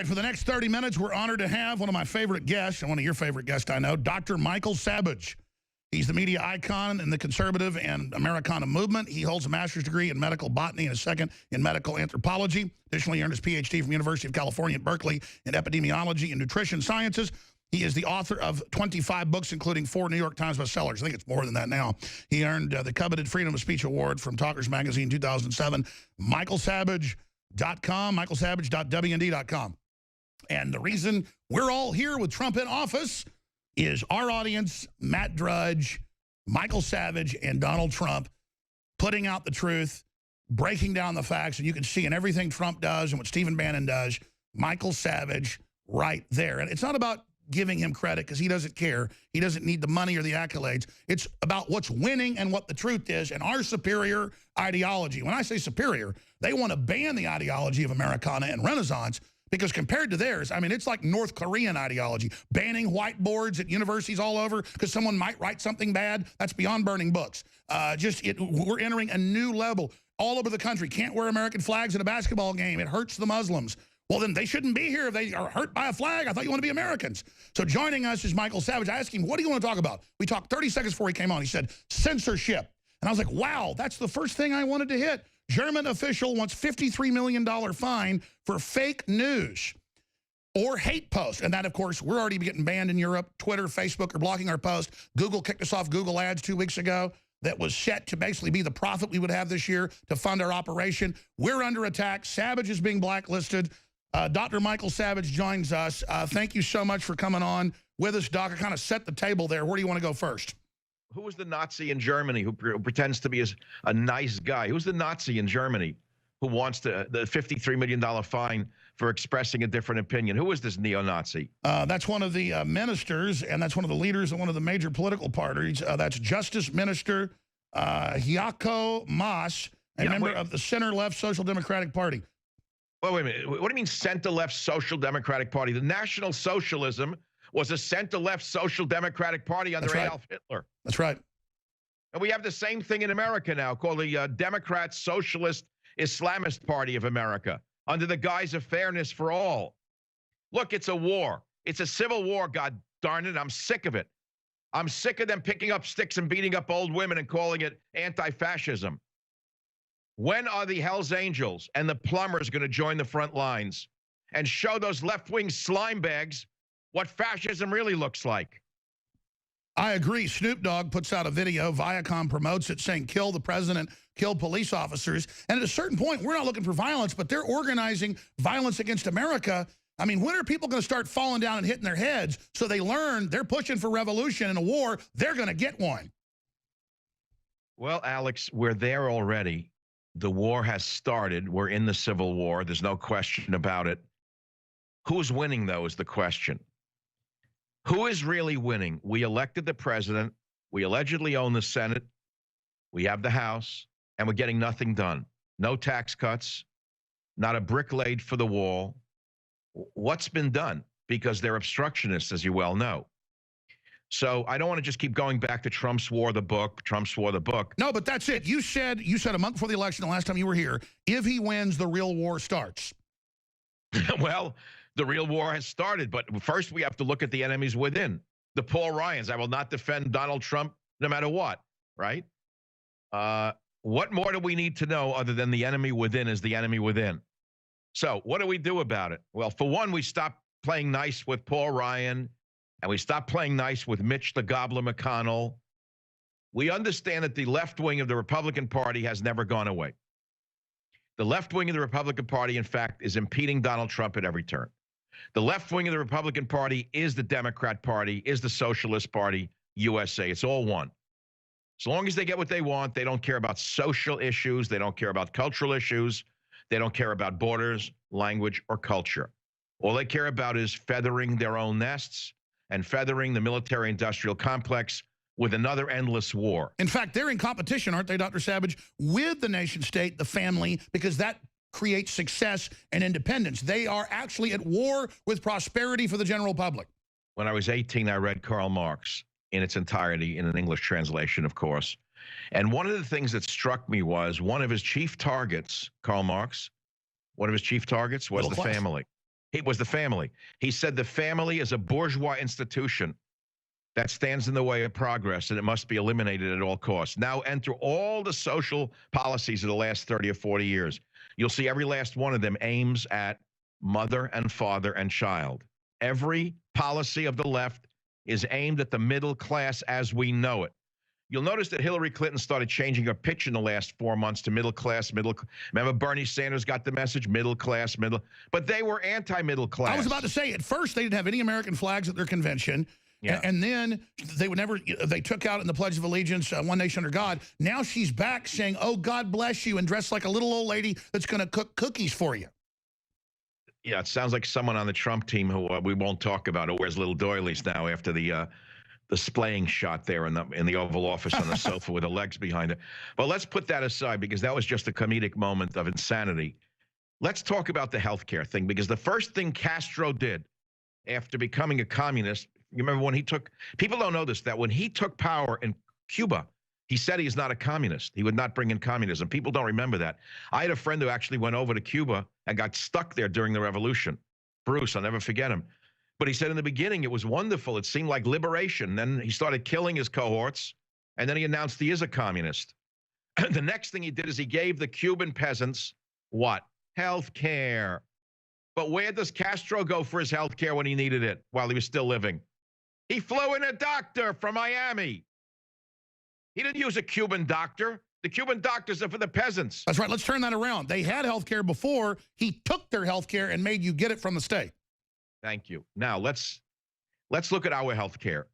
right, for the next 30 minutes, we're honored to have one of my favorite guests, and one of your favorite guests I know, Dr. Michael Savage. He's the media icon in the conservative and Americana movement. He holds a master's degree in medical botany and a second in medical anthropology. Additionally, he earned his PhD from University of California at Berkeley in epidemiology and nutrition sciences. He is the author of 25 books, including 4 New York Times bestsellers. I think it's more than that now. He earned the coveted Freedom of Speech Award from Talkers Magazine 2007. MichaelSavage.com, michaelsavage.wnd.com. And the reason we're all here with Trump in office is our audience, Matt Drudge, Michael Savage, and Donald Trump putting out the truth, breaking down the facts, and you can see in everything Trump does and what Stephen Bannon does, Michael Savage right there. And it's not about giving him credit because he doesn't care. He doesn't need the money or the accolades. It's about what's winning and what the truth is and our superior ideology. When I say superior, they want to ban the ideology of Americana and Renaissance because compared to theirs, I mean, it's like North Korean ideology, banning whiteboards at universities all over because someone might write something bad. That's beyond burning books. We're entering a new level all over the country. Can't wear American flags at a basketball game. It hurts the Muslims. Well, then they shouldn't be here if they are hurt by a flag. I thought you want to be Americans. So joining us is Michael Savage. I asked him, what do you want to talk about? We talked 30 seconds before he came on. He said, censorship. And I was like, wow, that's the first thing I wanted to hit. German official wants $53 million fine for fake news or hate posts. And that, of course, we're already getting banned in Europe. Twitter, Facebook are blocking our posts. Google kicked us off Google Ads 2 weeks ago. That was set to basically be the profit we would have this year to fund our operation. We're under attack. Savage is being blacklisted. Dr. Michael Savage joins us. Thank you so much for coming on with us, Doc. I kind of set the table there. Where do you want to go first? Who was the Nazi in Germany who pretends to be a nice guy? Who's the Nazi in Germany who wants the $53 million fine for expressing a different opinion? Who is this neo-Nazi? That's one of the ministers, and that's one of the leaders of one of the major political parties. That's Justice Minister Heiko Maas, a member of the center-left Social Democratic Party. Well, wait a minute. What do you mean center-left Social Democratic Party? The National Socialism was a center-left Social Democratic Party under Adolf Hitler. That's right. And we have the same thing in America now called the Democrat Socialist Islamist Party of America under the guise of fairness for all. Look, it's a war. It's a civil war, God darn it. I'm sick of it. I'm sick of them picking up sticks and beating up old women and calling it anti-fascism. When are the Hells Angels and the plumbers going to join the front lines and show those left-wing slime bags what fascism really looks like? I agree. Snoop Dogg puts out a video, Viacom promotes it, saying kill the president, kill police officers. And at a certain point, we're not looking for violence, but they're organizing violence against America. I mean, when are people going to start falling down and hitting their heads so they learn they're pushing for revolution in a war, they're going to get one? Well, Alex, we're there already. The war has started. We're in the Civil War. There's no question about it. Who's winning, though, is the question. Who is really winning? We elected the president. We allegedly own the Senate. We have the House, and we're getting nothing done. No tax cuts, not a brick laid for the wall. What's been done? Because they're obstructionists, as you well know. So I don't want to just keep going back to Trump's war, the book, Trump's war, the book. No, but that's it. You said a month before the election, the last time you were here, if he wins, the real war starts. Well, the real war has started, but first we have to look at the enemies within. The Paul Ryans. I will not defend Donald Trump no matter what, right? What more do we need to know other than the enemy within is the enemy within? So what do we do about it? Well, for one, we stop playing nice with Paul Ryan, and we stop playing nice with Mitch the Gobbler McConnell. We understand that the left wing of the Republican Party has never gone away. The left wing of the Republican Party, in fact, is impeding Donald Trump at every turn. The left wing of the Republican Party is the Democrat Party, is the Socialist Party, USA. It's all one. As long as they get what they want, they don't care about social issues. They don't care about cultural issues. They don't care about borders, language, or culture. All they care about is feathering their own nests and feathering the military-industrial complex with another endless war. In fact, they're in competition, aren't they, Dr. Savage, with the nation state, the family, because that creates success and independence. They are actually at war with prosperity for the general public. When I was 18, I read Karl Marx in its entirety, in an English translation, of course. And one of the things that struck me was one of his chief targets, Karl Marx, one of his chief targets was the family. It was the family. He said the family is a bourgeois institution that stands in the way of progress, and it must be eliminated at all costs. Now enter all the social policies of the last 30 or 40 years. You'll see every last one of them aims at mother and father and child. Every policy of the left is aimed at the middle class as we know it. You'll notice that Hillary Clinton started changing her pitch in the last 4 months to middle class. Remember Bernie Sanders got the message, middle class, but they were anti-middle class. I was about to say, at first they didn't have any American flags at their convention. Yeah. And then they took out in the Pledge of Allegiance, one nation under God. Now she's back saying, oh, God bless you, and dressed like a little old lady that's going to cook cookies for you. Yeah, it sounds like someone on the Trump team who we won't talk about, who wears little doilies now after the splaying shot there in the Oval Office on the sofa with the legs behind it. But let's put that aside because that was just a comedic moment of insanity. Let's talk about the healthcare thing, because the first thing Castro did after becoming a communist, you remember when he took, people don't know this, that when he took power in Cuba, he said he's not a communist. He would not bring in communism. People don't remember that. I had a friend who actually went over to Cuba and got stuck there during the revolution. Bruce, I'll never forget him. But he said in the beginning it was wonderful. It seemed like liberation. Then he started killing his cohorts, and then he announced he is a communist. The next thing he did is he gave the Cuban peasants what? Health care. But where does Castro go for his health care when he needed it while he was still living? He flew in a doctor from Miami. He didn't use a Cuban doctor. The Cuban doctors are for the peasants. That's right. Let's turn that around. They had health care before. He took their health care and made you get it from the state. Thank you. Now, let's look at our health care.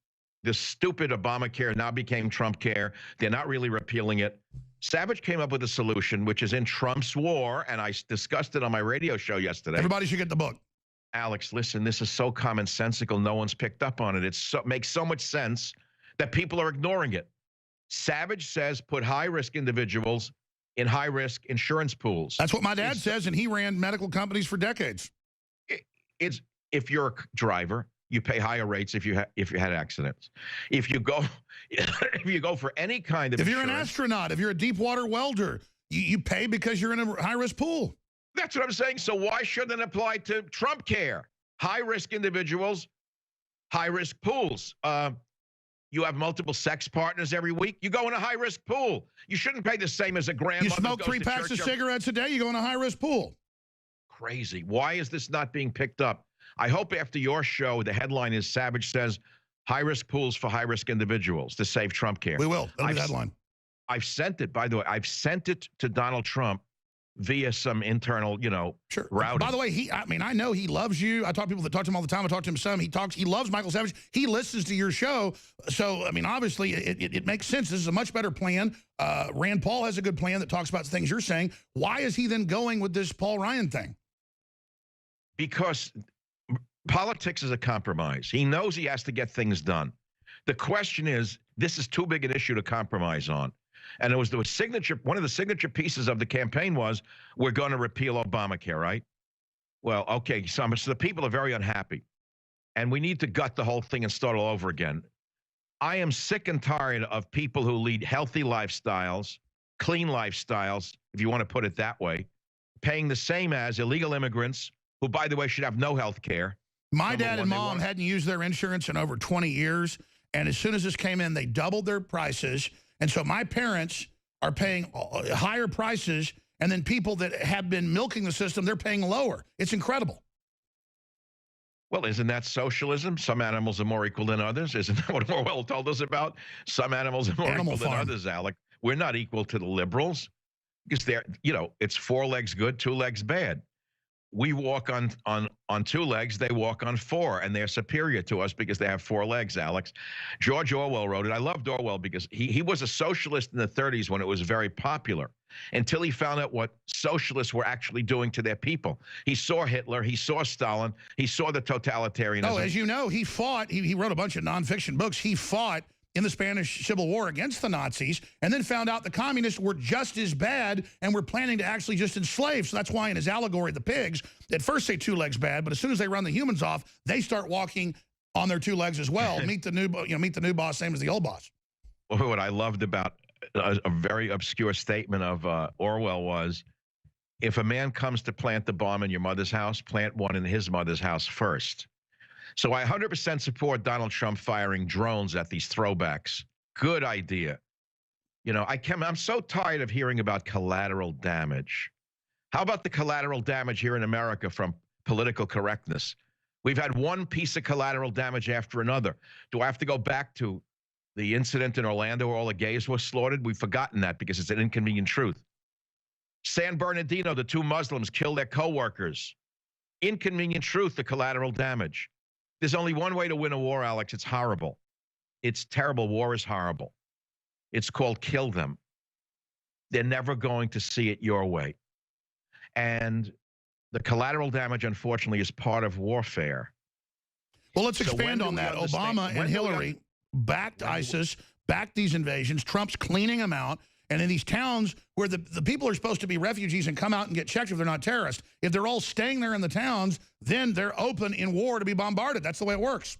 This stupid Obamacare now became Trump care. They're not really repealing it. Savage came up with a solution, which is in Trump's war, and I discussed it on my radio show yesterday. Everybody should get the book. Alex, listen, this is so commonsensical. No one's picked up on it. It makes so much sense that people are ignoring it. Savage says put high-risk individuals in high-risk insurance pools. That's what my dad says, and he ran medical companies for decades. It's if you're a driver, you pay higher rates if you had accidents. If you go for any kind of if you're an astronaut, if you're a deep water welder, you pay because you're in a high-risk pool. That's what I'm saying. So why shouldn't it apply to Trump care? High-risk individuals, high-risk pools. You have multiple sex partners every week. You go in a high-risk pool. You shouldn't pay the same as a grandmother. You smoke 3 packs of cigarettes a day, you go in a high-risk pool. Crazy. Why is this not being picked up? I hope after your show, the headline is Savage says high-risk pools for high-risk individuals to save Trump care. We will. That'll be the headline. I've sent it, by the way, I've sent it to Donald Trump via some internal, sure. routing. By the way, I know he loves you. I talk to people that talk to him all the time. I talk to him some. He loves Michael Savage. He listens to your show. So, I mean, obviously, it makes sense. This is a much better plan. Rand Paul has a good plan that talks about the things you're saying. Why is he then going with this Paul Ryan thing? Because politics is a compromise. He knows he has to get things done. The question is, this is too big an issue to compromise on. And one of the signature pieces of the campaign was, we're going to repeal Obamacare, right? Well, okay, so the people are very unhappy. And we need to gut the whole thing and start all over again. I am sick and tired of people who lead healthy lifestyles, clean lifestyles, if you want to put it that way, paying the same as illegal immigrants, who, by the way, should have no health care. My dad and mom hadn't used their insurance in over 20 years. And as soon as this came in, they doubled their prices. And so my parents are paying higher prices, and then people that have been milking the system, they're paying lower. It's incredible. Well, isn't that socialism? Some animals are more equal than others. Isn't that what Orwell told us about? Some animals are more equal than others, Alec. We're not equal to the liberals because they're, it's 4 legs good, 2 legs bad. We walk on 2 legs, they walk on 4, and they're superior to us because they have 4 legs, Alex. George Orwell wrote it. I loved Orwell because he was a socialist in the 30s when it was very popular, until he found out what socialists were actually doing to their people. He saw Hitler, he saw Stalin, he saw the totalitarianism. Oh, as you know, he fought, he wrote a bunch of nonfiction books. He fought in the Spanish Civil War against the Nazis, and then found out the communists were just as bad and were planning to actually just enslave. So that's why in his allegory, the pigs, at first say 2 legs bad, but as soon as they run the humans off, they start walking on their 2 legs as well. meet the new boss, same as the old boss. Well, what I loved about a very obscure statement of Orwell was, if a man comes to plant the bomb in your mother's house, plant one in his mother's house first. So I 100% support Donald Trump firing drones at these throwbacks. Good idea. You know, I'm so tired of hearing about collateral damage. How about the collateral damage here in America from political correctness? We've had one piece of collateral damage after another. Do I have to go back to the incident in Orlando where all the gays were slaughtered? We've forgotten that because it's an inconvenient truth. San Bernardino, the 2 Muslims killed their co-workers. Inconvenient truth, the collateral damage. There's only one way to win a war, Alex. It's horrible. It's terrible. War is horrible. It's called kill them. They're never going to see it your way. And the collateral damage, unfortunately, is part of warfare. Well, let's expand on that. Obama and Hillary backed ISIS, backed these invasions. Trump's cleaning them out. And in these towns where the people are supposed to be refugees and come out and get checked if they're not terrorists, if they're all staying there in the towns, then they're open in war to be bombarded. That's the way it works.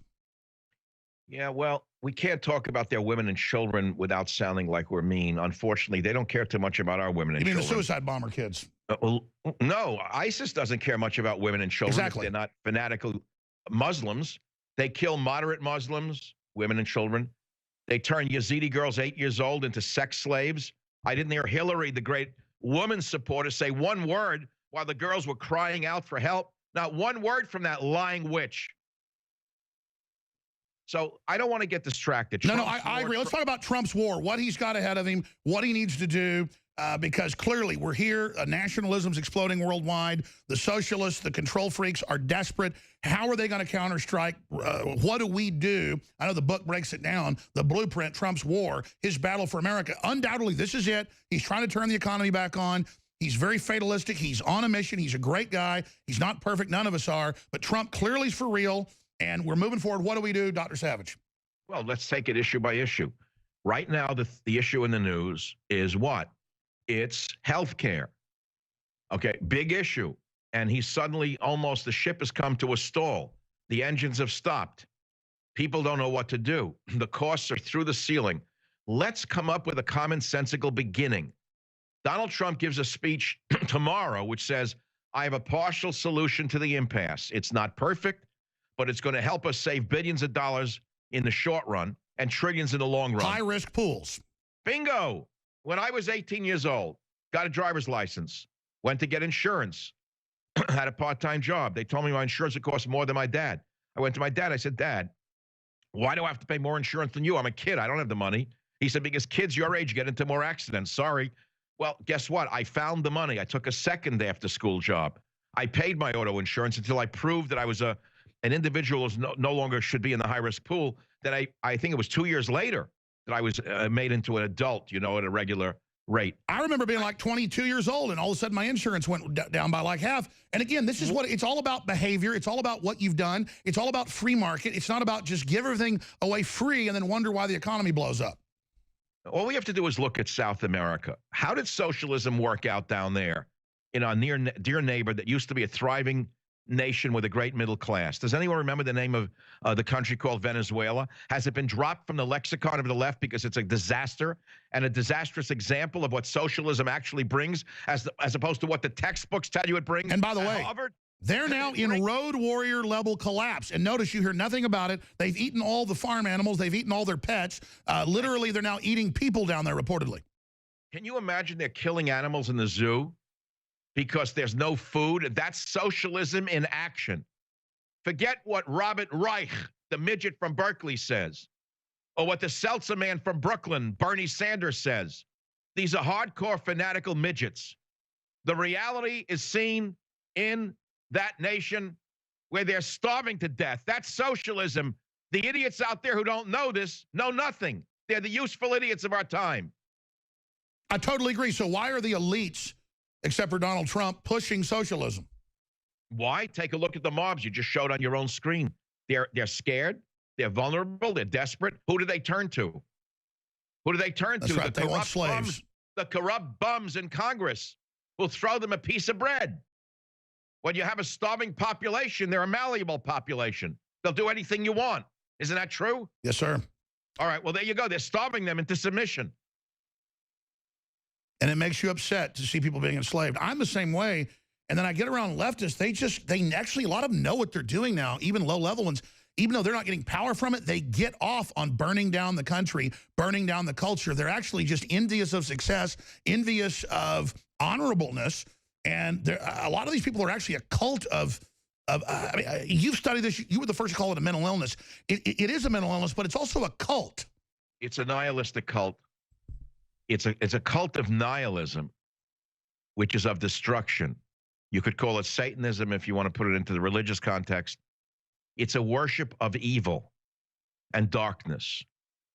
Yeah, well, we can't talk about their women and children without sounding like we're mean. Unfortunately, they don't care too much about our women and children. You mean the suicide bomber kids? Well, no, ISIS doesn't care much about women and children. Exactly. They're not fanatical Muslims. They kill moderate Muslims, women and children. They turn Yazidi girls 8 years old into sex slaves. I didn't hear Hillary, the great woman supporter, say one word while the girls were crying out for help. Not one word from that lying witch. So I don't want to get distracted. No, I agree. Let's talk about Trump's war, what he's got ahead of him, what he needs to do, because clearly we're here. Nationalism's exploding worldwide. The socialists, the control freaks are desperate. How are they going to counterstrike? What do we do? I know the book breaks it down, the blueprint, Trump's war, his battle for America. Undoubtedly, this is it. He's trying to turn the economy back on. He's very fatalistic. He's on a mission. He's a great guy. He's not perfect. None of us are. But Trump clearly is for real. And we're moving forward. What do we do, Dr. Savage? Well, let's take it issue by issue. Right now, the issue in the news is what? It's health care. Okay, big issue. And he's suddenly almost, the ship has come to a stall. The engines have stopped. People don't know what to do. The costs are through the ceiling. Let's come up with a commonsensical beginning. Donald Trump gives a speech tomorrow which says, I have a partial solution to the impasse. It's not perfect, but it's going to help us save billions of dollars in the short run and trillions in the long run. High-risk pools. Bingo. When I was 18 years old, got a driver's license, went to get insurance, had a part-time job. They told me my insurance would cost more than my dad. I went to my dad. I said, Dad, why do I have to pay more insurance than you? I'm a kid. I don't have the money. He said, because kids your age get into more accidents. Sorry. Well, guess what? I found the money. I took a second after-school job. I paid my auto insurance until I proved that I was an individual who no longer should be in the high-risk pool. Then I think it was 2 years later that I was made into an adult, you know, at a regular rate. I remember being like 22 years old, and all of a sudden my insurance went down by like half. And again, this is what it's all about: behavior. It's all about what you've done. It's all about free market. It's not about just give everything away free and then wonder why the economy blows up. All we have to do is look at South America. How did socialism work out down there in our dear neighbor that used to be a thriving nation with a great middle class? Does anyone remember the name of the country called Venezuela? Has it been dropped from the lexicon of the left because it's a disaster and a disastrous example of what socialism actually brings as opposed to what the textbooks tell you it brings? And by the way, Harvard? They're now in road warrior level collapse. And notice you hear nothing about it. They've eaten all the farm animals. They've eaten all their pets. Literally, they're now eating people down there, reportedly. Can you imagine they're killing animals in the zoo because there's no food? That's socialism in action. Forget what Robert Reich, the midget from Berkeley, says, or what the Seltzer man from Brooklyn, Bernie Sanders, says. These are hardcore fanatical midgets. The reality is seen in that nation where they're starving to death. That's socialism. The idiots out there who don't know this know nothing. They're the useful idiots of our time. I totally agree. So why are the elites, except for Donald Trump, pushing socialism? Why? Take a look at the mobs you just showed on your own screen. They're scared. They're vulnerable. They're desperate. Who do they turn to? Who do they turn That's to? right. They want slaves. The corrupt bums in Congress will throw them a piece of bread. When you have a starving population, they're a malleable population. They'll do anything you want. Isn't that true? Yes, sir. All right, well, there you go. They're starving them into submission. And it makes you upset to see people being enslaved. I'm the same way. And then I get around leftists, they actually, a lot of them know what they're doing now, even low-level ones. Even though they're not getting power from it, they get off on burning down the country, burning down the culture. They're actually just envious of success, envious of honorableness. And a lot of these people are actually a cult of I mean, you've studied this. You were the first to call it a mental illness. It is a mental illness, but it's also a cult. It's a nihilistic cult. It's a cult of nihilism, which is of destruction. You could call it Satanism if you want to put it into the religious context. It's a worship of evil and darkness.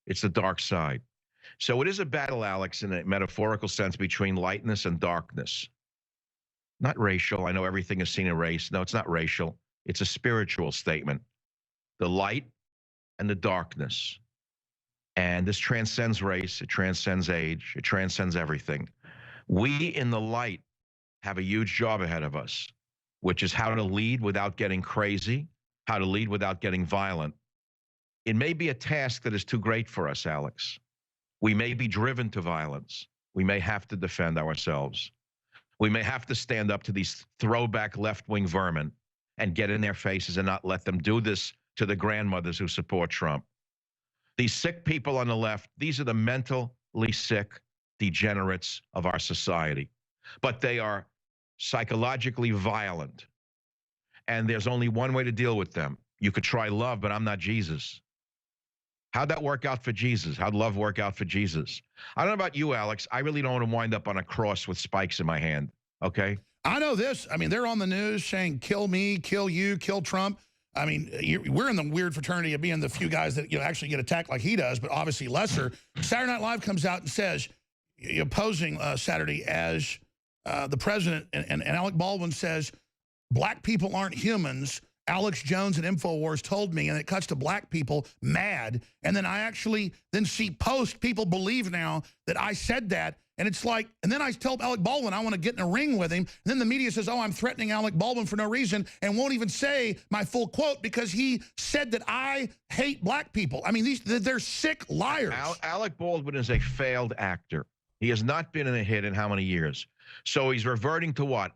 It's the dark side. So it is a battle, Alex, in a metaphorical sense between lightness and darkness. Not racial. I know everything is seen in race. No, it's not racial. It's a spiritual statement. The light and the darkness. And this transcends race. It transcends age. It transcends everything. We in the light have a huge job ahead of us, which is how to lead without getting crazy, how to lead without getting violent. It may be a task that is too great for us, Alex. We may be driven to violence. We may have to defend ourselves. We may have to stand up to these throwback left-wing vermin and get in their faces and not let them do this to the grandmothers who support Trump. These sick people on the left, these are the mentally sick degenerates of our society. But they are psychologically violent. And there's only one way to deal with them. You could try love, but I'm not Jesus. How'd that work out for Jesus? How'd love work out for Jesus? I don't know about you, Alex. I really don't want to wind up on a cross with spikes in my hand, okay? I know this. I mean, they're on the news saying, kill me, kill you, kill Trump. I mean, we're in the weird fraternity of being the few guys that actually get attacked like he does, but obviously lesser. Saturday Night Live comes out and says, opposing Saturday as the president, and Alec Baldwin says, black people aren't humans. Alex Jones and InfoWars told me, and it cuts to black people mad. And then I actually then see post people believe now that I said that. And it's like, and then I tell Alec Baldwin I want to get in a ring with him. And then the media says, oh, I'm threatening Alec Baldwin for no reason, and won't even say my full quote because he said that I hate black people. I mean, they're sick liars. Alec Baldwin is a failed actor. He has not been in a hit in how many years? So he's reverting to what?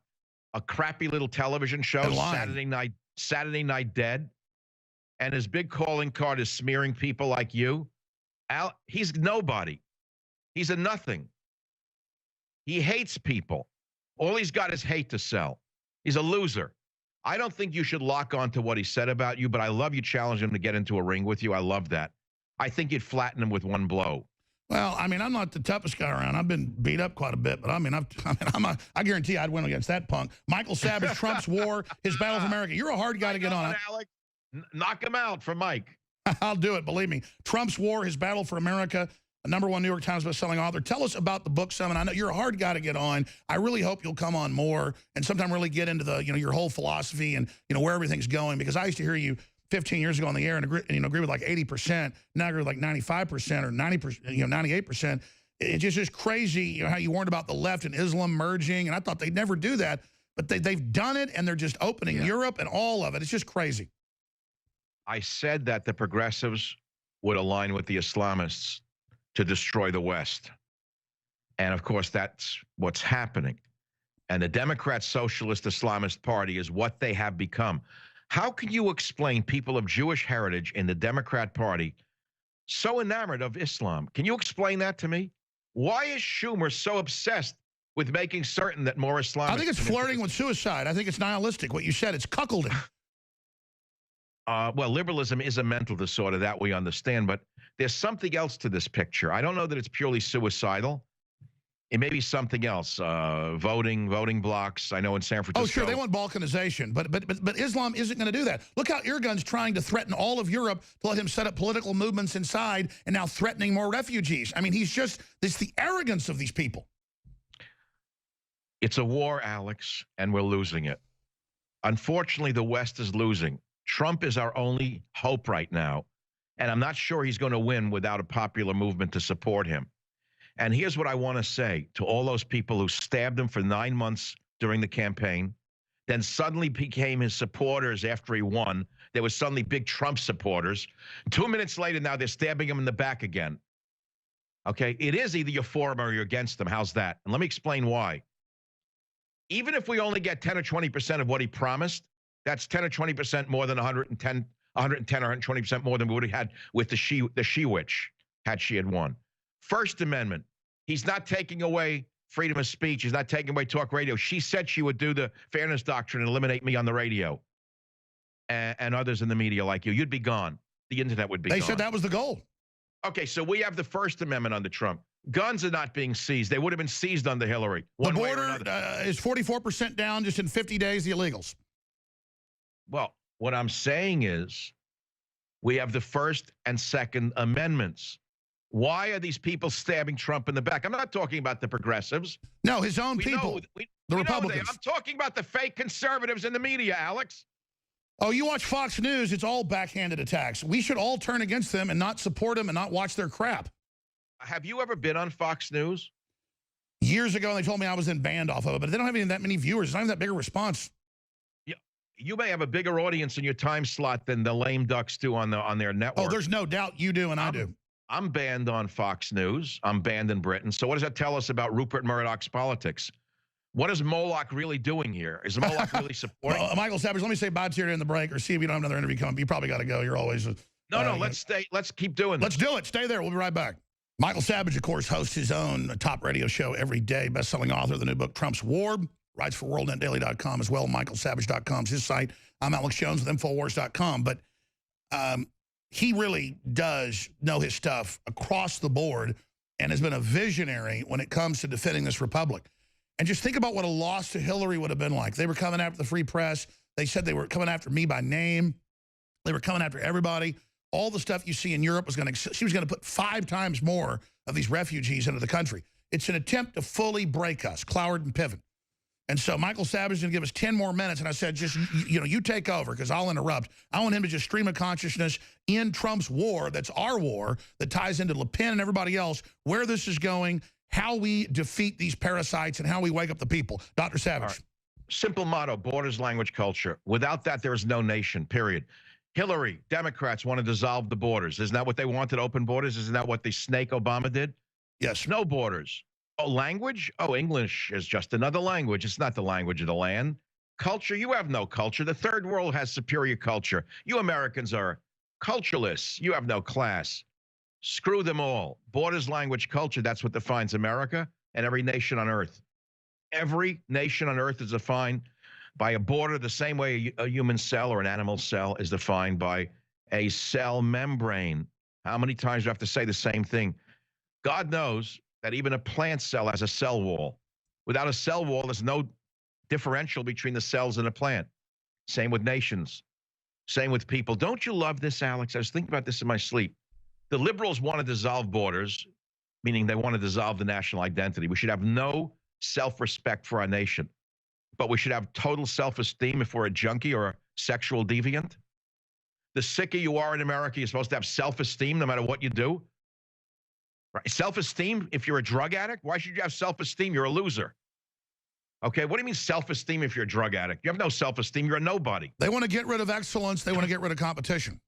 A crappy little television show, Saturday Night Dead, and his big calling card is smearing people like you. He's nobody. He's a nothing. He hates people. All he's got is hate to sell. He's a loser. I don't think you should lock on to what he said about you, but I love you challenging him to get into a ring with you. I love that. I think you'd flatten him with one blow. Well, I mean, I'm not the toughest guy around. I've been beat up quite a bit, but I guarantee I'd win against that punk. Michael Savage, Trump's war, his battle for America. You're a hard guy to get on. Alex. Knock him out for Mike. I'll do it, believe me. Trump's war, his battle for America, a #1 New York Times bestselling author. Tell us about the book summit. I know you're a hard guy to get on. I really hope you'll come on more and sometime really get into the, your whole philosophy and, where everything's going, because I used to hear you 15 years ago on the air and agree with like 80%. Now I agree with like 95% or 90%, 98%. It's just crazy, how you warned about the left and Islam merging, and I thought they'd never do that, but they've done it, and they're just opening Europe and all of it. It's just crazy. I said that the progressives would align with the Islamists to destroy the West. And of course, that's what's happening. And the Democrat Socialist Islamist Party is what they have become. How can you explain people of Jewish heritage in the Democrat Party so enamored of Islam? Can you explain that to me? Why is Schumer so obsessed with making certain that more Islamists... I think it's flirting with suicide. I think it's nihilistic. What you said, it's cuckolding. Well, liberalism is a mental disorder, that we understand, but there's something else to this picture. I don't know that it's purely suicidal. It may be something else, voting blocks. I know in San Francisco. Oh, sure, they want balkanization, but Islam isn't going to do that. Look how Erdogan's trying to threaten all of Europe to let him set up political movements inside, and now threatening more refugees. I mean, it's the arrogance of these people. It's a war, Alex, and we're losing it. Unfortunately, the West is losing. Trump is our only hope right now, and I'm not sure he's going to win without a popular movement to support him. And here's what I want to say to all those people who stabbed him for 9 months during the campaign, then suddenly became his supporters after he won. There was suddenly big Trump supporters. 2 minutes later, now they're stabbing him in the back again. Okay, it is either you're for them or you're against them. How's that? And let me explain why. Even if we only get 10 or 20% of what he promised, that's 10 or 20% more than 110 or 120% more than we would have had with the she witch had she had won. First Amendment, he's not taking away freedom of speech. He's not taking away talk radio. She said she would do the fairness doctrine and eliminate me on the radio and others in the media like you. You'd be gone. The internet would be gone. They said that was the goal. Okay, so we have the First Amendment under Trump. Guns are not being seized. They would have been seized under Hillary. The border is 44% down just in 50 days, the illegals. Well, what I'm saying is we have the First and Second Amendments. Why are these people stabbing Trump in the back? I'm not talking about the progressives. No, his own people, the Republicans. I'm talking about the fake conservatives in the media, Alex. Oh, you watch Fox News, it's all backhanded attacks. We should all turn against them and not support them and not watch their crap. Have you ever been on Fox News? Years ago, they told me I was in banned off of it, but they don't have even that many viewers. It's not even that big a response. Yeah, you may have a bigger audience in your time slot than the lame ducks do on their network. Oh, there's no doubt you do and I do. I'm banned on Fox News. I'm banned in Britain. So what does that tell us about Rupert Murdoch's politics? What is Moloch really doing here? Is Moloch really supporting? Michael Savage, let me say bye to you in the break or see if you don't have another interview coming. You probably got to go. You're always... No, let's stay. Let's keep doing this. Let's do it. Stay there. We'll be right back. Michael Savage, of course, hosts his own top radio show every day. Best-selling author of the new book, Trump's War. Writes for WorldNetDaily.com as well. MichaelSavage.com is his site. I'm Alex Jones with Infowars.com. But he really does know his stuff across the board and has been a visionary when it comes to defending this republic. And just think about what a loss to Hillary would have been like. They were coming after the free press. They said they were coming after me by name. They were coming after everybody. All the stuff you see in Europe she was going to put 5 times more of these refugees into the country. It's an attempt to fully break us, Cloward and Piven. And so Michael Savage is going to give us 10 more minutes. And I said, just, you take over because I'll interrupt. I want him to just stream of consciousness in Trump's war. That's our war that ties into Le Pen and everybody else, where this is going, how we defeat these parasites, and how we wake up the people. Dr. Savage. Right. Simple motto, borders, language, culture. Without that, there is no nation, period. Hillary, Democrats want to dissolve the borders. Isn't that what they wanted, open borders? Isn't that what the snake Obama did? Yes. No borders. Oh, language? Oh, English is just another language. It's not the language of the land. Culture? You have no culture. The third world has superior culture. You Americans are cultureless. You have no class. Screw them all. Borders, language, culture, that's what defines America and every nation on earth. Every nation on earth is defined by a border the same way a human cell or an animal cell is defined by a cell membrane. How many times do you have to say the same thing? God knows that even a plant cell has a cell wall. Without a cell wall, there's no differential between the cells in a plant. Same with nations. Same with people. Don't you love this, Alex? I was thinking about this in my sleep. The liberals want to dissolve borders, meaning they want to dissolve the national identity. We should have no self-respect for our nation, but we should have total self-esteem if we're a junkie or a sexual deviant. The sicker you are in America, you're supposed to have self-esteem no matter what you do. Right? Self-esteem, if you're a drug addict, why should you have self-esteem? You're a loser. Okay, what do you mean self-esteem if you're a drug addict? You have no self-esteem, you're a nobody. They want to get rid of excellence, they want to get rid of competition.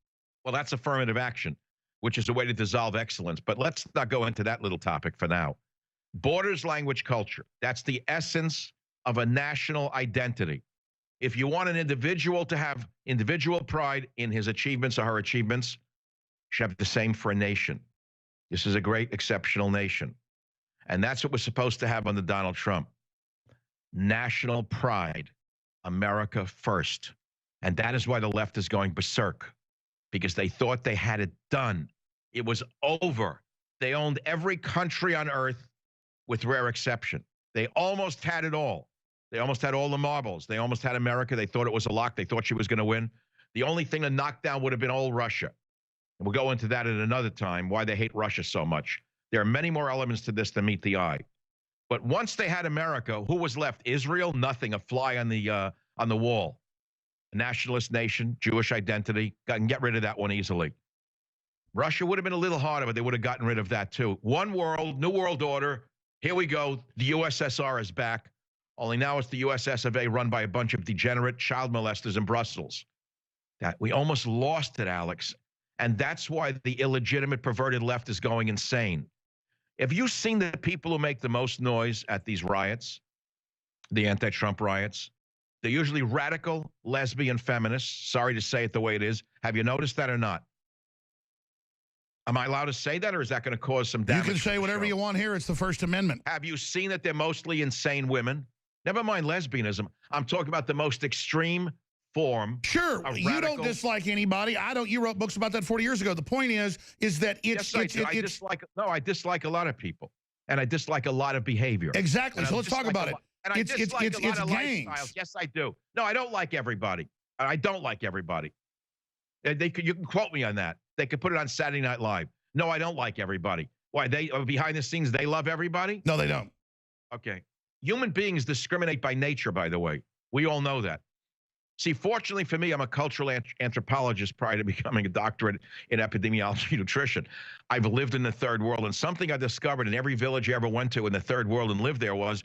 Well, that's affirmative action, which is a way to dissolve excellence. But let's not go into that little topic for now. Borders, language, culture. That's the essence of a national identity. If you want an individual to have individual pride in his achievements or her achievements, you should have the same for a nation. This is a great, exceptional nation. And that's what we're supposed to have under Donald Trump. National pride, America first. And that is why the left is going berserk, because they thought they had it done. It was over. They owned every country on earth with rare exception. They almost had it all. They almost had all the marbles. They almost had America. They thought it was a lock. They thought she was going to win. The only thing to knock down would have been old Russia. And we'll go into that at another time, why they hate Russia so much. There are many more elements to this than meet the eye. But once they had America, who was left? Israel? Nothing. A fly on the wall. A nationalist nation, Jewish identity. Get rid of that one easily. Russia would have been a little harder, but they would have gotten rid of that too. One world, new world order. Here we go. The USSR is back. Only now it's the USS of A run by a bunch of degenerate child molesters in Brussels. That we almost lost it, Alex. And that's why the illegitimate, perverted left is going insane. Have you seen the people who make the most noise at these riots, the anti-Trump riots? They're usually radical, lesbian feminists. Sorry to say it the way it is. Have you noticed that or not? Am I allowed to say that, or is that going to cause some damage? You can say whatever you want here. It's the First Amendment. Have you seen that they're mostly insane women? Never mind lesbianism. I'm talking about the most extreme form. Sure, you don't dislike anybody. I don't. You wrote books about that 40 years ago. The point is that it's... Yes, I dislike a lot of people, and I dislike a lot of behavior. Exactly, so let's talk about it. And I dislike a lot of lifestyles. Yes, I do. No, I don't like everybody. I don't like everybody. You can quote me on that. They could put it on Saturday Night Live. No, I don't like everybody. Why? They behind the scenes, they love everybody? No, they don't. Okay. Human beings discriminate by nature, by the way. We all know that. See, fortunately for me, I'm a cultural anthropologist prior to becoming a doctorate in epidemiology nutrition. I've lived in the third world, and something I discovered in every village I ever went to in the third world and lived there was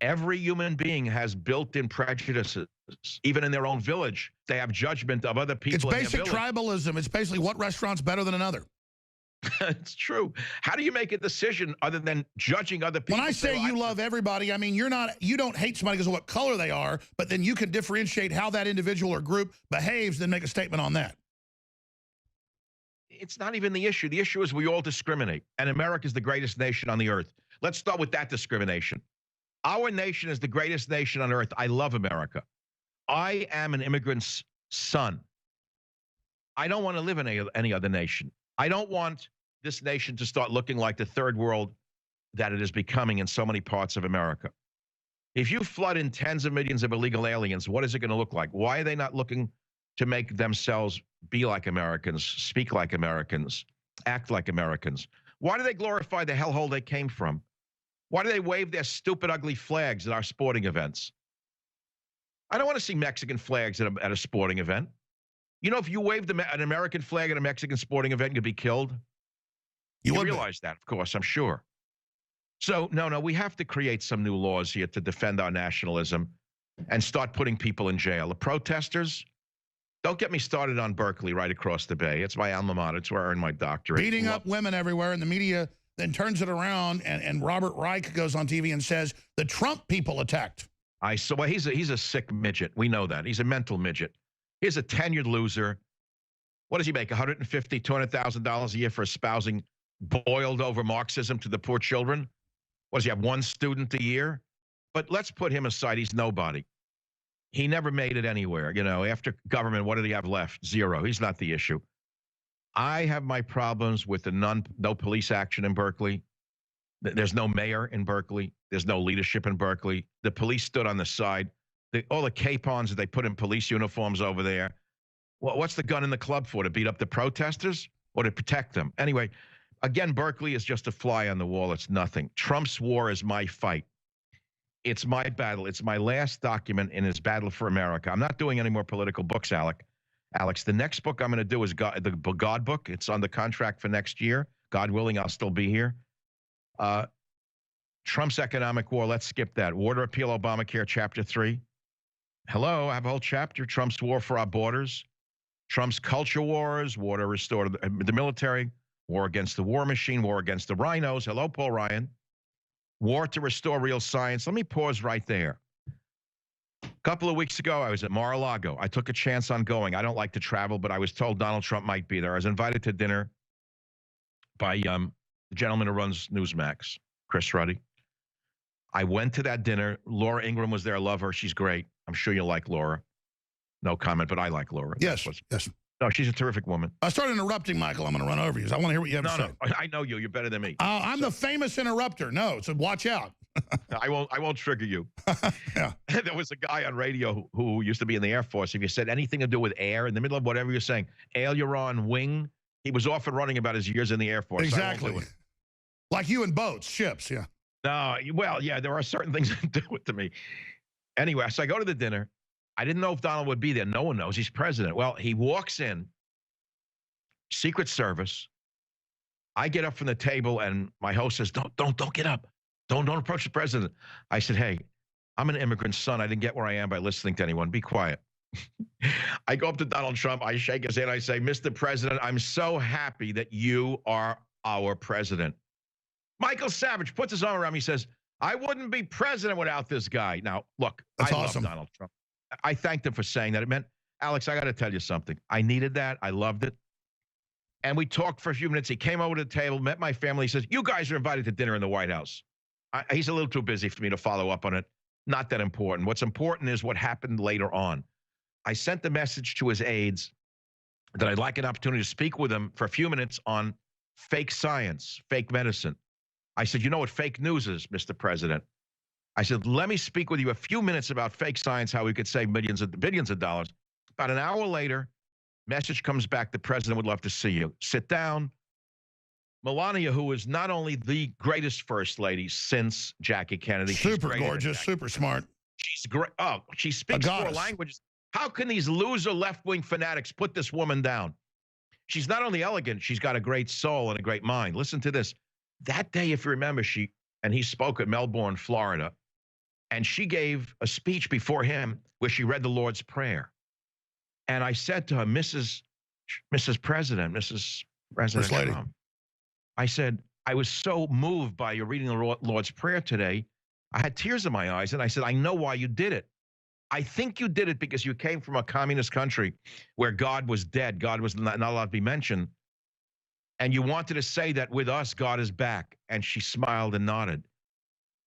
every human being has built-in prejudices. Even in their own village, they have judgment of other people. It's basic tribalism. It's basically what restaurant's better than another. It's true. How do you make a decision other than judging other people? When I say you love everybody, I mean you don't hate somebody because of what color they are, but then you can differentiate how that individual or group behaves, then make a statement on that. It's not even the issue. The issue is we all discriminate, and America is the greatest nation on the earth. Let's start with that discrimination. Our nation is the greatest nation on earth. I love America. I am an immigrant's son. I don't want to live in any other nation. I don't want this nation to start looking like the third world that it is becoming in so many parts of America. If you flood in tens of millions of illegal aliens, what is it going to look like? Why are they not looking to make themselves be like Americans, speak like Americans, act like Americans? Why do they glorify the hellhole they came from? Why do they wave their stupid, ugly flags at our sporting events? I don't want to see Mexican flags at a sporting event. You know, if you waved an American flag at a Mexican sporting event, you'd be killed. You realize that, of course, I'm sure. So, no, we have to create some new laws here to defend our nationalism and start putting people in jail. The protesters, don't get me started on Berkeley right across the bay. It's my alma mater. It's where I earned my doctorate. Beating up women everywhere, and the media then turns it around, and Robert Reich goes on TV and says, the Trump people attacked. Well, he's a sick midget. We know that. He's a mental midget. He's a tenured loser. What does he make, $150,000, $200,000 a year for espousing boiled over Marxism to the poor children? What does he have, one student a year? But let's put him aside. He's nobody. He never made it anywhere. You know, after government, what did he have left? Zero. He's not the issue. I have my problems with the no police action in Berkeley. There's no mayor in Berkeley. There's no leadership in Berkeley. The police stood on the side. All the capons that they put in police uniforms over there. Well, what's the gun in the club for? To beat up the protesters or to protect them? Anyway, again, Berkeley is just a fly on the wall. It's nothing. Trump's war is my fight. It's my battle. It's my last document in his battle for America. I'm not doing any more political books, Alex. The next book I'm going to do is the God book. It's on the contract for next year. God willing, I'll still be here. Trump's economic war. Let's skip that. War to repeal Obamacare, Chapter 3. Hello, I have a whole chapter. Trump's war for our borders. Trump's culture wars, war to restore the military, war against the war machine, war against the rhinos. Hello, Paul Ryan. War to restore real science. Let me pause right there. A couple of weeks ago, I was at Mar-a-Lago. I took a chance on going. I don't like to travel, but I was told Donald Trump might be there. I was invited to dinner by the gentleman who runs Newsmax, Chris Ruddy. I went to that dinner. Laura Ingraham was there. I love her. She's great. I'm sure you'll like Laura. No comment, but I like Laura. Yes. No, she's a terrific woman. I started interrupting, Michael. I'm going to run over you. I want to hear what you have to say. No, I know you. You're better than me. I'm the famous interrupter. No, so watch out. I won't trigger you. Yeah. There was a guy on radio who used to be in the Air Force. If you said anything to do with air, in the middle of whatever you're saying, aileron, wing, he was off and running about his years in the Air Force. Exactly. Like you in boats, ships, yeah. No, well, yeah, there are certain things that do it to me. Anyway, so I go to the dinner. I didn't know if Donald would be there. No one knows. He's president. Well, he walks in, Secret Service. I get up from the table, and my host says, don't get up. Don't approach the president. I said, hey, I'm an immigrant son. I didn't get where I am by listening to anyone. Be quiet. I go up to Donald Trump. I shake his hand. I say, Mr. President, I'm so happy that you are our president. Michael Savage puts his arm around me. He says, I wouldn't be president without this guy. Now, look, That's I awesome. love Donald Trump. I thanked him for saying that. It meant, Alex, I got to tell you something. I needed that. I loved it. And we talked for a few minutes. He came over to the table, met my family. He says, you guys are invited to dinner in the White House. He's a little too busy for me to follow up on it. Not that important. What's important is what happened later on. I sent the message to his aides that I'd like an opportunity to speak with him for a few minutes on fake science, fake medicine. I said, you know what fake news is, Mr. President? I said, let me speak with you a few minutes about fake science, how we could save billions of dollars. About an hour later, message comes back, the president would love to see you. Sit down. Melania, who is not only the greatest first lady since Jackie Kennedy. Super gorgeous, super smart. She's great. Oh, she speaks 4 languages. How can these loser left-wing fanatics put this woman down? She's not only elegant, she's got a great soul and a great mind. Listen to this. That day, if you remember, he spoke at Melbourne, Florida, and she gave a speech before him where she read the Lord's Prayer. And I said to her, Mrs. President, Mrs. President Trump, I said, I was so moved by your reading the Lord's Prayer today. I had tears in my eyes, and I said, I know why you did it. I think you did it because you came from a communist country where God was dead. God was not allowed to be mentioned. And you wanted to say that with us, God is back. And she smiled and nodded.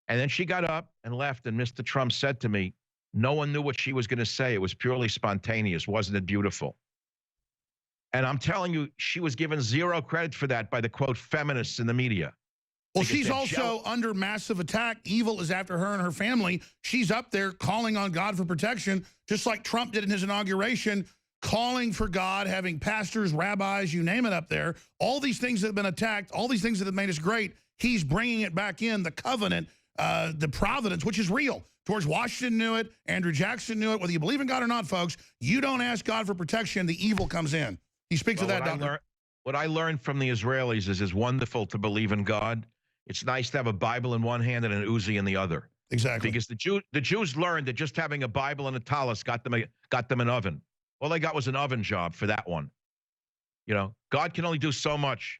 And then she got up and left. And Mr. Trump said to me, no one knew what she was going to say. It was purely spontaneous. Wasn't it beautiful? And I'm telling you, she was given 0 credit for that by the, quote, feminists in the media. Well, she's also under massive attack. Evil is after her and her family. She's up there calling on God for protection, just like Trump did in his inauguration, calling for God, having pastors, rabbis, you name it up there. All these things that have been attacked, all these things that have made us great, he's bringing it back in, the covenant, the providence, which is real. George Washington knew it. Andrew Jackson knew it. Whether you believe in God or not, folks, you don't ask God for protection, the evil comes in. He speaks of that, Doctor. What I learned from the Israelis is it's wonderful to believe in God. It's nice to have a Bible in one hand and an Uzi in the other. Exactly. Because the Jews learned that just having a Bible and a tallis got them an oven. All they got was an oven job for that one. You know, God can only do so much.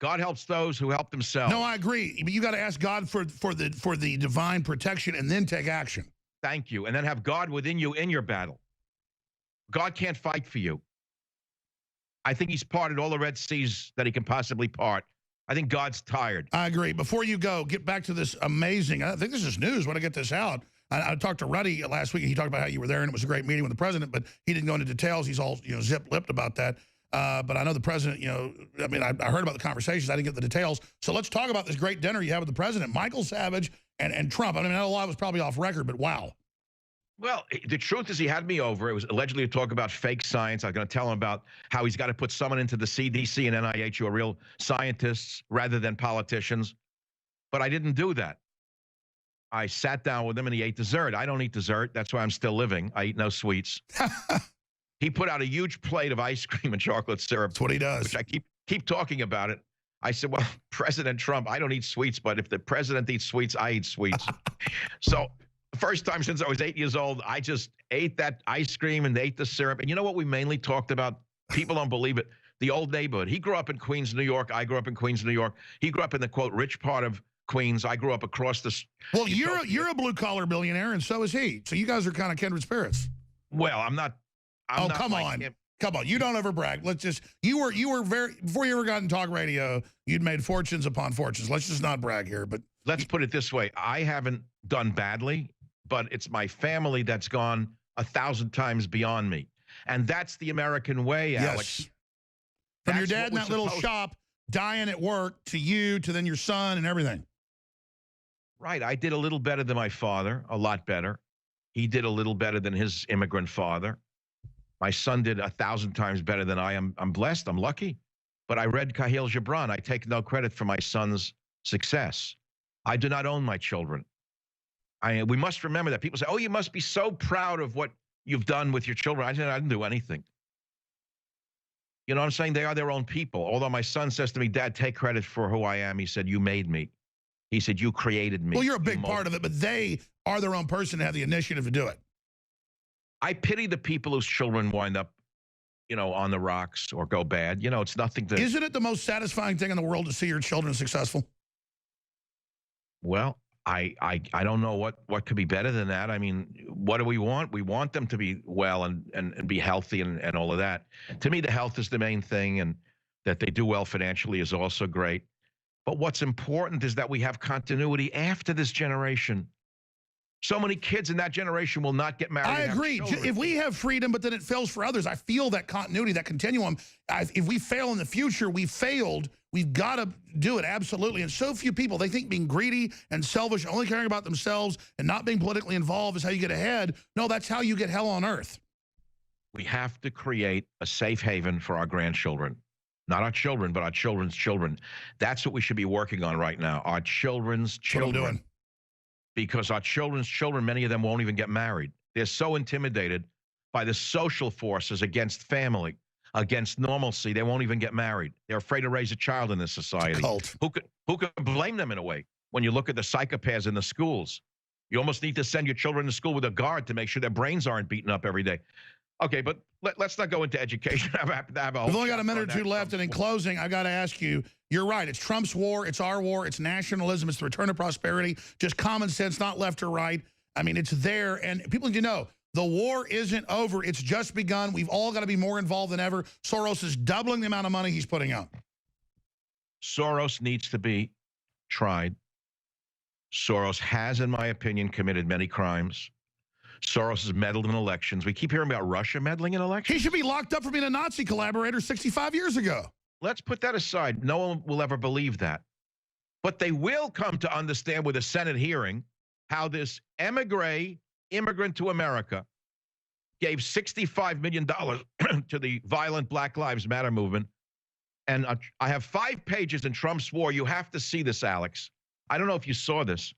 God helps those who help themselves. No, I agree. But you got to ask God for the divine protection and then take action. Thank you. And then have God within you in your battle. God can't fight for you. I think he's parted all the Red Seas that he can possibly part. I think God's tired. I agree. Before you go, get back to this amazing, I think this is news when I get this out. I talked to Ruddy last week, and he talked about how you were there, and it was a great meeting with the president, but he didn't go into details. He's all, zip-lipped about that. But I know the president, I mean, I heard about the conversations. I didn't get the details. So let's talk about this great dinner you had with the president, Michael Savage and Trump. I mean, I know a lot was probably off record, but wow. Well, the truth is he had me over. It was allegedly to talk about fake science. I was going to tell him about how he's got to put someone into the CDC and NIH who are real scientists rather than politicians. But I didn't do that. I sat down with him and he ate dessert. I don't eat dessert. That's why I'm still living. I eat no sweets. He put out a huge plate of ice cream and chocolate syrup. That's what he does. Which I keep talking about it. I said, well, President Trump, I don't eat sweets, but if the president eats sweets, I eat sweets. So the first time since I was 8 years old, I just ate that ice cream and ate the syrup. And you know what we mainly talked about? People don't believe it. The old neighborhood. He grew up in Queens, New York. I grew up in Queens, New York. He grew up in the, quote, rich part of Queens. I grew up across the... Well, you're a blue-collar billionaire, and so is he. So you guys are kind of kindred spirits. Well, I'm not... Come on. Come on. You don't ever brag. Let's just... You were very... Before you ever got in talk radio, you'd made fortunes upon fortunes. Let's just not brag here, but... Let's put it this way. I haven't done badly, but it's my family that's gone 1,000 times beyond me. And that's the American way, Alex. Yes. From your dad in that little shop, dying at work, to you, to then your son and everything. Right. I did a little better than my father, a lot better. He did a little better than his immigrant father. My son did 1,000 times better than I am. I'm blessed. I'm lucky. But I read Kahil Gibran. I take no credit for my son's success. I do not own my children. We must remember that. People say, oh, you must be so proud of what you've done with your children. I didn't do anything. You know what I'm saying? They are their own people. Although my son says to me, Dad, take credit for who I am. He said, you made me. He said, you created me. Well, you're a big part of it, but they are their own person to have the initiative to do it. I pity the people whose children wind up, on the rocks or go bad. It's nothing to... Isn't it the most satisfying thing in the world to see your children successful? Well, I don't know what could be better than that. I mean, what do we want? We want them to be well and be healthy and all of that. To me, the health is the main thing, and that they do well financially is also great. But what's important is that we have continuity after this generation. So many kids in that generation will not get married. I agree. If we have freedom, but then it fails for others, I feel that continuity, that continuum. If we fail in the future, we failed. We've got to do it, absolutely. And so few people, they think being greedy and selfish, only caring about themselves and not being politically involved is how you get ahead. No, that's how you get hell on earth. We have to create a safe haven for our grandchildren. Not our children, but our children's children. That's what we should be working on right now. Our children's children. That's what I'm doing. Because our children's children, many of them won't even get married. They're so intimidated by the social forces against family, against normalcy, they won't even get married. They're afraid to raise a child in this society. Cult. Who could blame them in a way? When you look at the psychopaths in the schools, you almost need to send your children to school with a guard to make sure their brains aren't beaten up every day. Okay, but let's not go into education. We've only got a minute or two left, and in closing, I got to ask you, you're right. It's Trump's war. It's our war. It's nationalism. It's the return of prosperity. Just common sense, not left or right. I mean, it's there, and people need to know the war isn't over. It's just begun. We've all got to be more involved than ever. Soros is doubling the amount of money he's putting out. Soros needs to be tried. Soros has, in my opinion, committed many crimes. Soros has meddled in elections. We keep hearing about Russia meddling in elections. He should be locked up for being a Nazi collaborator 65 years ago. Let's put that aside. No one will ever believe that. But they will come to understand with a Senate hearing how this immigrant to America gave $65 million to the violent Black Lives Matter movement. And I have 5 pages in Trump's war. You have to see this, Alex. I don't know if you saw this.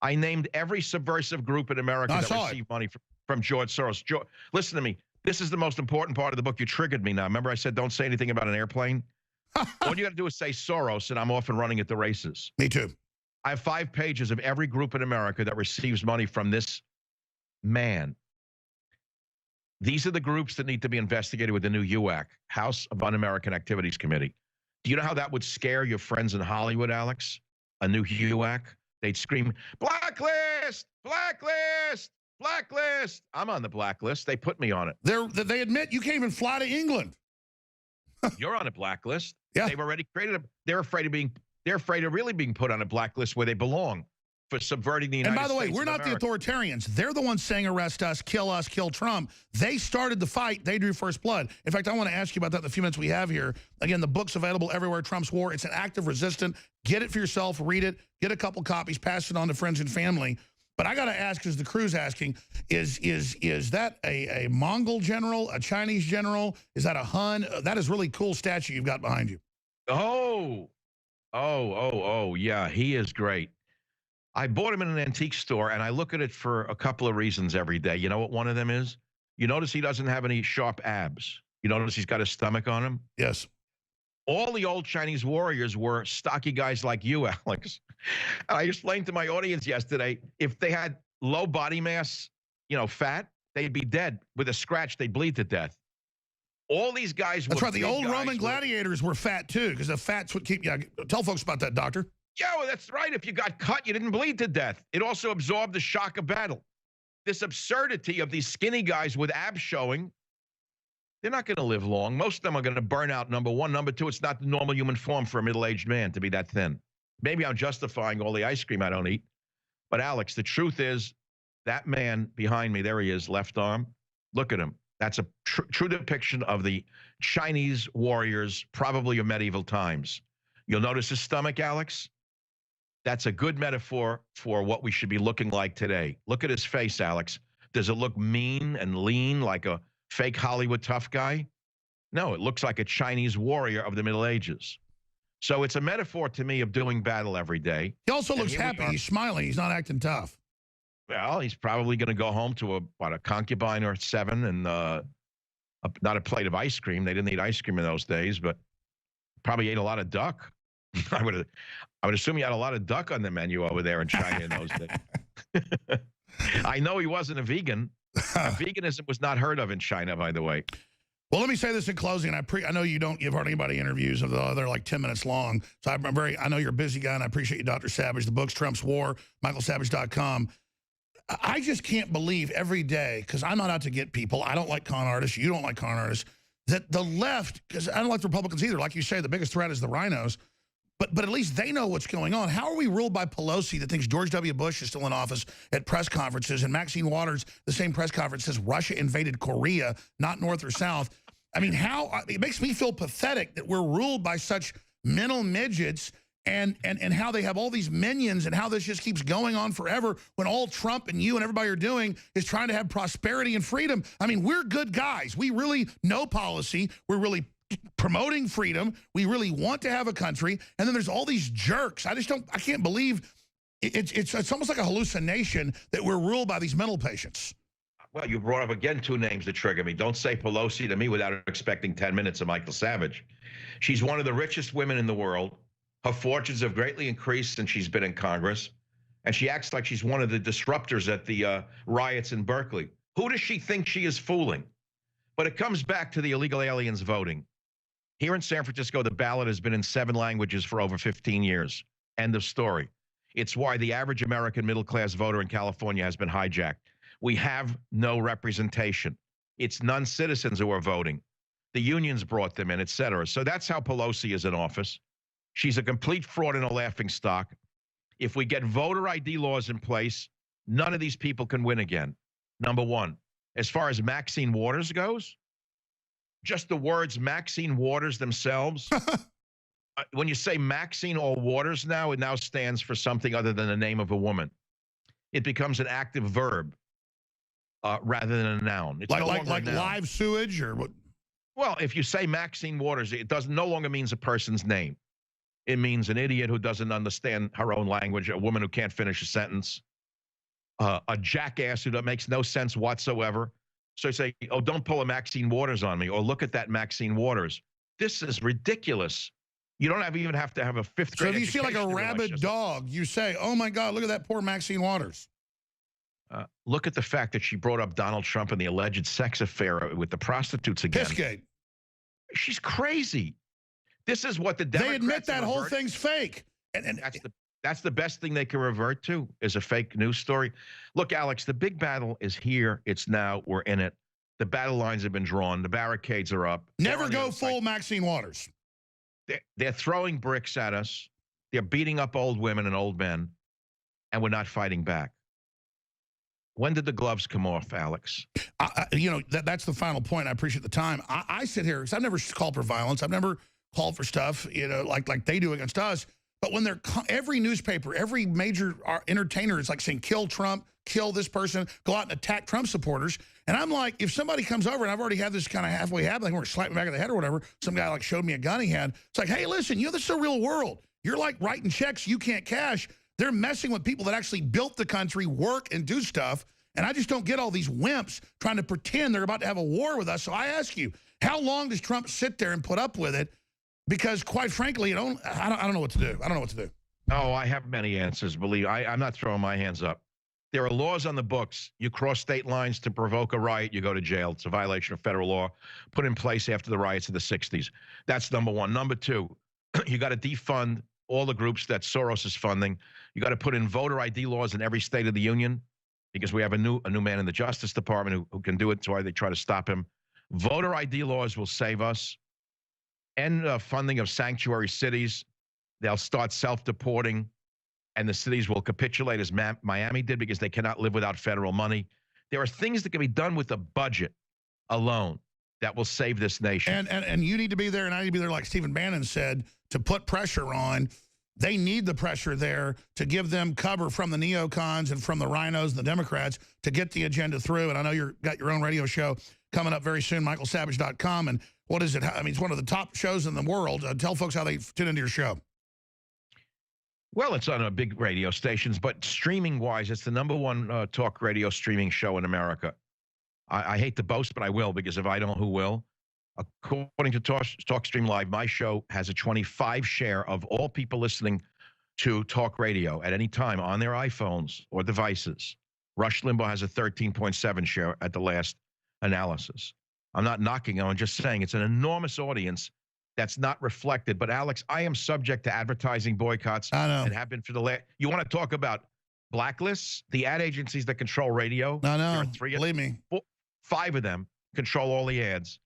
I named every subversive group in America that received money from George Soros. Listen to me. This is the most important part of the book. You triggered me now. Remember I said don't say anything about an airplane? All you got to do is say Soros, and I'm off and running at the races. Me too. I have 5 pages of every group in America that receives money from this man. These are the groups that need to be investigated with the new HUAC, House of Un-American Activities Committee. Do you know how that would scare your friends in Hollywood, Alex? A new HUAC? They'd scream, blacklist, blacklist, blacklist. I'm on the blacklist. They put me on it. They admit you can't even fly to England. You're on a blacklist. Yeah. They've already created they're afraid of really being put on a blacklist where they belong for subverting the United States. And by the way, we're not the authoritarians. They're the ones saying arrest us, kill Trump. They started the fight. They drew first blood. In fact, I want to ask you about that in the few minutes we have here. Again, the book's available everywhere, Trump's War. It's an act of resistance. Get it for yourself, read it, get a couple copies, pass it on to friends and family. But I got to ask, as the crew's asking, is that a Mongol general, a Chinese general? Is that a Hun? That is really cool statue you've got behind you. Oh, yeah, he is great. I bought him in an antique store, and I look at it for a couple of reasons every day. You know what one of them is? You notice he doesn't have any sharp abs. You notice he's got his stomach on him? Yes. All the old Chinese warriors were stocky guys like you, Alex. And I explained to my audience yesterday, if they had low body mass, fat, they'd be dead. With a scratch, they'd bleed to death. All these guys were That's right. The old Roman gladiators were fat, too, because the fats would keep you. Tell folks about that, doctor. Yeah, well, that's right. If you got cut, you didn't bleed to death. It also absorbed the shock of battle. This absurdity of these skinny guys with abs showing, they're not going to live long. Most of them are going to burn out, number one. Number two, it's not the normal human form for a middle-aged man to be that thin. Maybe I'm justifying all the ice cream I don't eat. But, Alex, the truth is that man behind me, there he is, left arm. Look at him. That's a true depiction of the Chinese warriors, probably of medieval times. You'll notice his stomach, Alex. That's a good metaphor for what we should be looking like today. Look at his face, Alex. Does it look mean and lean like a fake Hollywood tough guy? No, it looks like a Chinese warrior of the Middle Ages. So it's a metaphor to me of doing battle every day. He also looks happy. He's smiling. He's not acting tough. Well, he's probably going to go home to a concubine or 7 and not a plate of ice cream. They didn't eat ice cream in those days, but probably ate a lot of duck. I would assume he had a lot of duck on the menu over there in China in those days. I know he wasn't a vegan. Veganism was not heard of in China, by the way. Well, let me say this in closing. I know you don't give hardly anybody interviews, although they're like 10 minutes long. So I know you're a busy guy, and I appreciate you, Dr. Savage. The book's Trump's War, michaelsavage.com. I just can't believe every day, because I'm not out to get people. I don't like con artists. You don't like con artists. That the left, because I don't like the Republicans either. Like you say, the biggest threat is the rhinos. But at least they know what's going on. How are we ruled by Pelosi that thinks George W. Bush is still in office at press conferences, and Maxine Waters, the same press conference, says Russia invaded Korea, not North or South? I mean, it makes me feel pathetic that we're ruled by such mental midgets, and how they have all these minions, and how this just keeps going on forever when all Trump and you and everybody are doing is trying to have prosperity and freedom. I mean, we're good guys. We really know policy. We're really promoting freedom. We really want to have a country. And then there's all these jerks. I can't believe it's almost like a hallucination that we're ruled by these mental patients. Well, you brought up again two names that trigger me. Don't say Pelosi to me without expecting 10 minutes of Michael Savage. She's one of the richest women in the world. Her fortunes have greatly increased since she's been in Congress. And she acts like she's one of the disruptors at the riots in Berkeley. Who does she think she is fooling? But it comes back to the illegal aliens voting. Here in San Francisco, the ballot has been in 7 languages for over 15 years. End of story. It's why the average American middle-class voter in California has been hijacked. We have no representation. It's non-citizens who are voting. The unions brought them in, et cetera. So that's how Pelosi is in office. She's a complete fraud and a laughingstock. If we get voter ID laws in place, none of these people can win again. Number one. As far as Maxine Waters goes, just the words Maxine Waters themselves, when you say Maxine or Waters now, it now stands for something other than the name of a woman. It becomes an active verb rather than a noun. It's like live sewage or what? Well, if you say Maxine Waters, it no longer means a person's name. It means an idiot who doesn't understand her own language, a woman who can't finish a sentence, a jackass who makes no sense whatsoever. So you say, oh, don't pull a Maxine Waters on me, or look at that Maxine Waters. This is ridiculous. You don't even have to have a 5th grade. So if you see like a rabid dog, you say, oh my God, look at that poor Maxine Waters. Look at the fact that she brought up Donald Trump and the alleged sex affair with the prostitutes again. Pissgate. She's crazy. This is what the Democrats they admit that whole thing's fake. And that's the best thing they can revert to, is a fake news story. Look, Alex, the big battle is here. It's now. We're in it. The battle lines have been drawn. The barricades are up. Never go full Maxine Waters. They're throwing bricks at us. They're beating up old women and old men, and we're not fighting back. When did the gloves come off, Alex? You know, that's the final point. I appreciate the time. I sit here because I've never called for violence. I've never called for stuff, you know, like they do against us. But when every newspaper, every major entertainer is like saying, kill Trump, kill this person, go out and attack Trump supporters. And I'm like, if somebody comes over, and I've already had this kind of halfway happen, like we're slapping back of the head or whatever, some guy like showed me a gun he had. It's like, hey, listen, you know, this is a real world. You're like writing checks you can't cash. They're messing with people that actually built the country, work, and do stuff. And I just don't get all these wimps trying to pretend they're about to have a war with us. So I ask you, how long does Trump sit there and put up with it? Because quite frankly, I don't know what to do. I don't know what to do. Oh, I have many answers. Believe I'm not throwing my hands up. There are laws on the books. You cross state lines to provoke a riot, you go to jail. It's a violation of federal law put in place after the riots of the 60s. That's number one. Number two, you got to defund all the groups that Soros is funding. You got to put in voter ID laws in every state of the union, because we have a new man in the Justice Department who can do it. So why they try to stop him. Voter ID laws will save us. End funding of sanctuary cities. They'll start self-deporting, and the cities will capitulate as Miami did, because they cannot live without federal money. There are things that can be done with the budget alone that will save this nation. And you need to be there, and I need to be there, like Stephen Bannon said, to put pressure on. They need the pressure there to give them cover from the neocons and from the rhinos and the Democrats to get the agenda through. And I know you've got your own radio show coming up very soon, michaelsavage.com. And what is it? I mean, it's one of the top shows in the world. Tell folks how they tune into your show. Well, it's on big radio stations, but streaming-wise, it's the #1 talk radio streaming show in America. I hate to boast, but I will, because if I don't, who will? According to TalkStream Live, my show has a 25% share of all people listening to talk radio at any time on their iPhones or devices. Rush Limbaugh has a 13.7% share at the last analysis. I'm not knocking on, I'm just saying it's an enormous audience that's not reflected. But Alex, I am subject to advertising boycotts I know. and have been for the last. You want to talk about blacklists? The ad agencies that control radio. I know. There are three, Believe me. 5 of them control all the ads.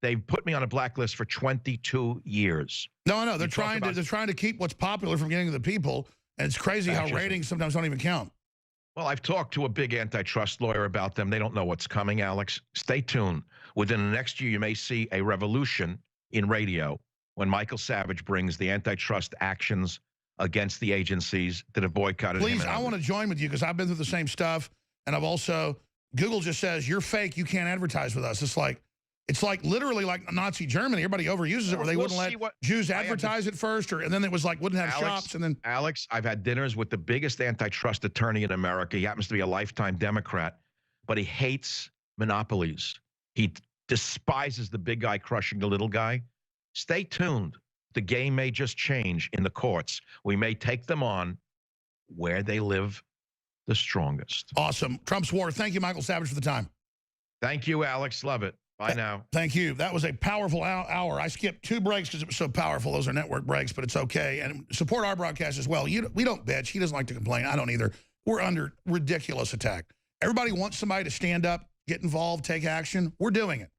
They've put me on a blacklist for 22 years. No, I know. They're trying to keep what's popular from getting to the people, and it's crazy how ratings sometimes don't even count. Well, I've talked to a big antitrust lawyer about them. They don't know what's coming, Alex. Stay tuned. Within the next year, you may see a revolution in radio when Michael Savage brings the antitrust actions against the agencies that have boycotted him. Please, I want to join with you because I've been through the same stuff, and I've also, Google just says, you're fake, you can't advertise with us. It's like literally like Nazi Germany. Everybody overuses it where they wouldn't let Jews advertise it first, and then it was like wouldn't have shops. And then Alex, I've had dinners with the biggest antitrust attorney in America. He happens to be a lifetime Democrat, but he hates monopolies. He despises the big guy crushing the little guy. Stay tuned. The game may just change in the courts. We may take them on where they live the strongest. Awesome. Trump's war. Thank you, Michael Savage, for the time. Thank you, Alex. Love it. Bye now. Thank you. That was a powerful hour. I skipped 2 breaks because it was so powerful. Those are network breaks, but it's okay. And support our broadcast as well. We don't bitch. He doesn't like to complain. I don't either. We're under ridiculous attack. Everybody wants somebody to stand up, get involved, take action. We're doing it.